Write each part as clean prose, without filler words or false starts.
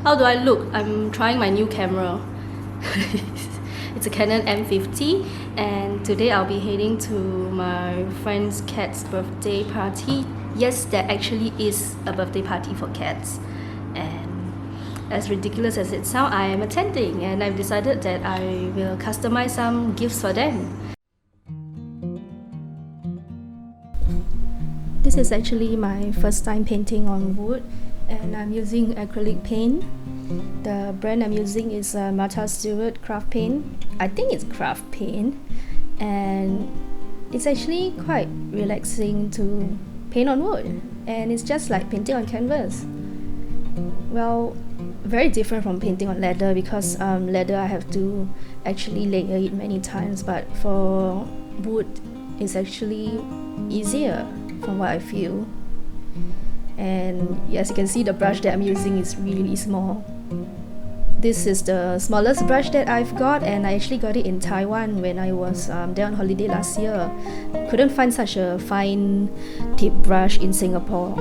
How do I look? I'm trying my new camera. It's a Canon M50, and today I'll be heading to my friend's cat's birthday party. Yes, there actually is a birthday party for cats, and as ridiculous as it sounds, I am attending, and I've decided that I will customize some gifts for them. This is actually my first time painting on wood, and I'm using acrylic paint. The brand I'm using is Stewart craft paint. I think it's craft paint, and it's actually quite relaxing to paint on wood, and it's just like painting on canvas. Well, very different from painting on leather, because leather I have to actually layer it many times, but for wood it's actually easier from what I feel. And as you can see, the brush that I'm using is really small. This is the smallest brush that I've got, and I actually got it in Taiwan when I was there on holiday last year. Couldn't find such a fine tip brush in Singapore.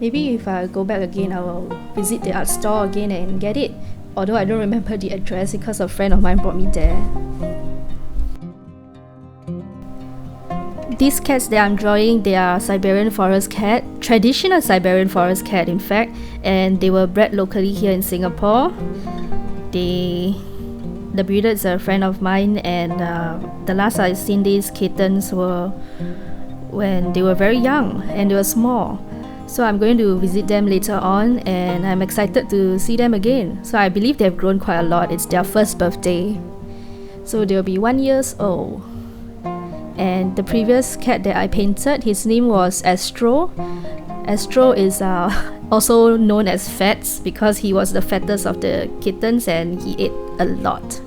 Maybe if I go back again, I will visit the art store again and get it, although I don't remember the address because a friend of mine brought me there. These cats that I'm drawing, they are Siberian forest cat, traditional Siberian forest cat in fact, and they were bred locally here in Singapore. The breeder is a friend of mine, and the last I've seen these kittens were when they were very young and they were small. So I'm going to visit them later on, and I'm excited to see them again. So I believe they've grown quite a lot. It's their first birthday, so they'll be 1 year old. And the previous cat that I painted, his name was Astro. Astro is also known as Fats because he was the fattest of the kittens and he ate a lot.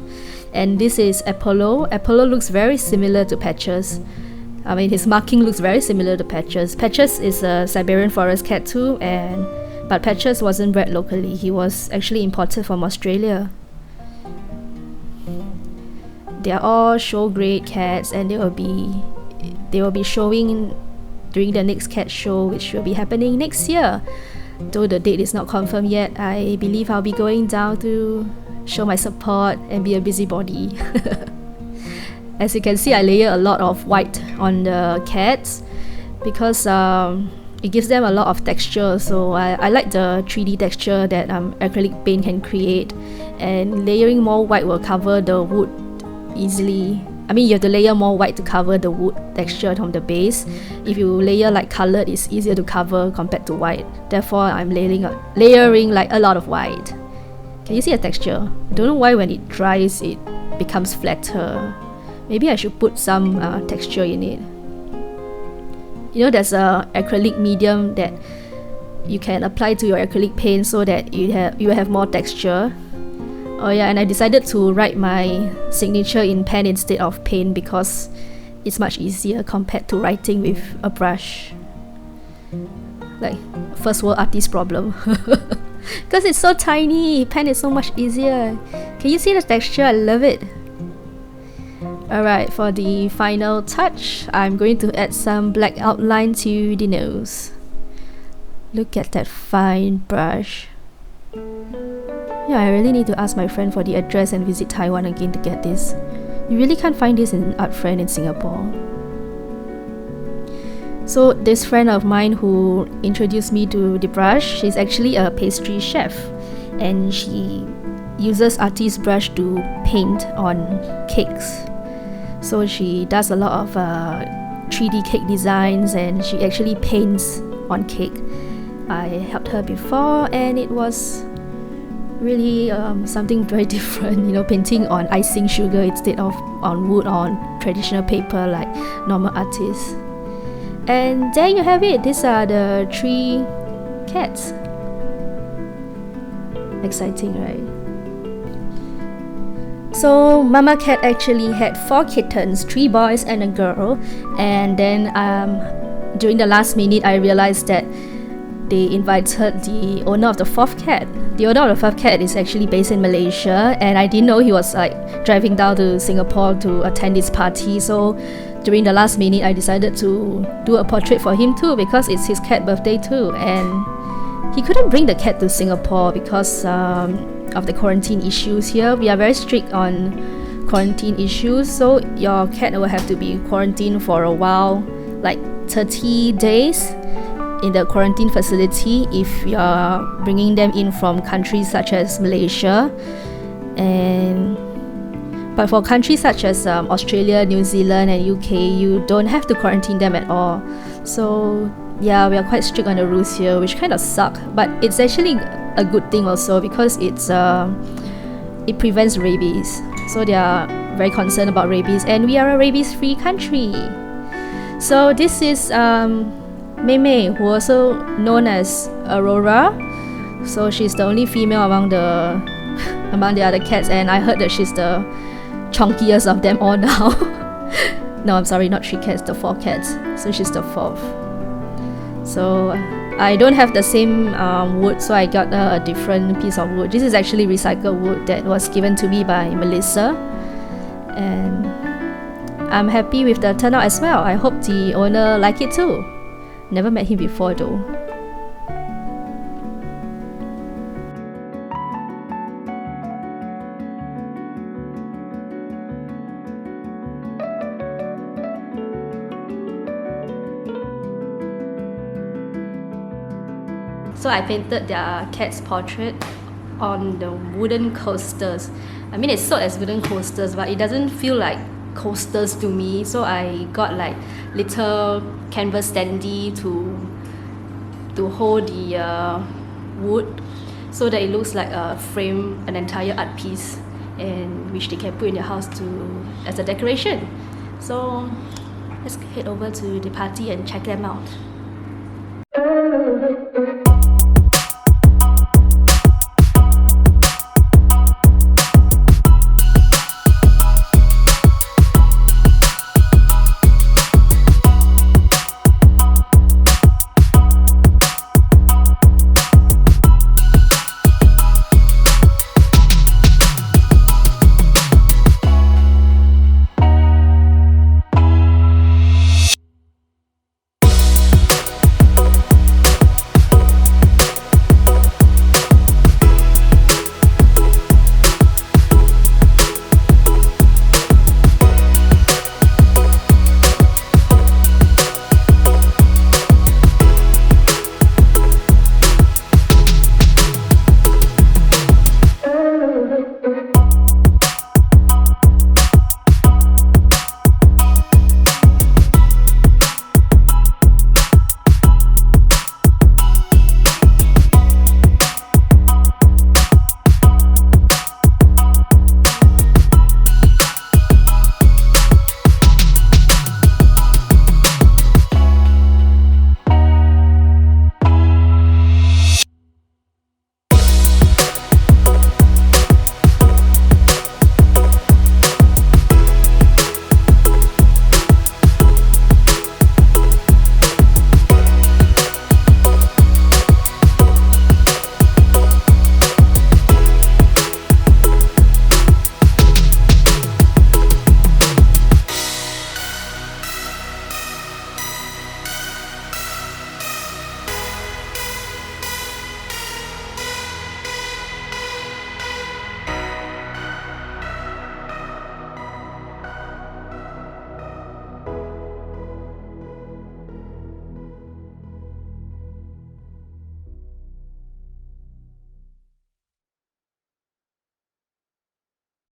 And this is Apollo. Apollo looks very similar to Patches. I mean, his marking looks very similar to Patches. Patches is a Siberian forest cat too, but Patches wasn't bred locally. He was actually imported from Australia. They are all show grade cats, and they will be showing during the next cat show, which will be happening next year. Though the date is not confirmed yet, I believe I'll be going down to show my support and be a busybody. As you can see, I layer a lot of white on the cats because it gives them a lot of texture. So I like the 3D texture that acrylic paint can create, and layering more white will cover the wood easily. I mean, you have to layer more white to cover the wood texture from the base. If you layer like colored, it's easier to cover compared to white. Therefore, I'm layering like a lot of white. Can you see the texture? I don't know why when it dries it becomes flatter. Maybe I should put some texture in it. You know, there's a acrylic medium that you can apply to your acrylic paint so that you have more texture. Oh yeah, and I decided to write my signature in pen instead of paint because it's much easier compared to writing with a brush. Like, first world artist problem. Because it's so tiny, pen is so much easier. Can you see the texture? I love it. Alright, for the final touch, I'm going to add some black outline to the nose. Look at that fine brush. Yeah, I really need to ask my friend for the address and visit Taiwan again to get this. You really can't find this in Art Friend in Singapore. So this friend of mine who introduced me to the brush, she's actually a pastry chef, and she uses artist brush to paint on cakes. So she does a lot of 3D cake designs, and she actually paints on cake. I helped her before, and it was really something very different, you know, painting on icing sugar instead of on wood, on traditional paper like normal artists. And there you have it. These are the 3 cats. Exciting, right? So Mama Cat actually had 4 kittens, 3 boys and a girl, and then during the last minute I realized that they invited the owner of the 4th cat. The owner of the 4th cat is actually based in Malaysia, and I didn't know he was like driving down to Singapore to attend this party. So during the last minute I decided to do a portrait for him too, because it's his cat birthday too, and he couldn't bring the cat to Singapore because of the quarantine issues here. We are very strict on quarantine issues, so your cat will have to be quarantined for a while, like 30 days in the quarantine facility if you're bringing them in from countries such as Malaysia. But for countries such as Australia, New Zealand and UK, you don't have to quarantine them at all. So yeah, we are quite strict on the rules here, which kind of suck, but it's actually a good thing also because it prevents rabies. So they are very concerned about rabies, and we are a rabies-free country. So this is Mei Mei, who also known as Aurora. So she's the only female among the other cats, and I heard that she's the chunkiest of them all now. No, I'm sorry, not 3 cats, the 4 cats. So she's the 4th. So I don't have the same wood, so I got a different piece of wood. This is actually recycled wood that was given to me by Melissa, and I'm happy with the turnout as well. I hope the owner like it too. Never met him before though. So I painted their cat's portrait on the wooden coasters. I mean, it's sold as wooden coasters, but it doesn't feel like coasters to me. So I got like little canvas standee to hold the wood, so that it looks like a frame, an entire art piece, and which they can put in their house as a decoration. So let's head over to the party and check them out.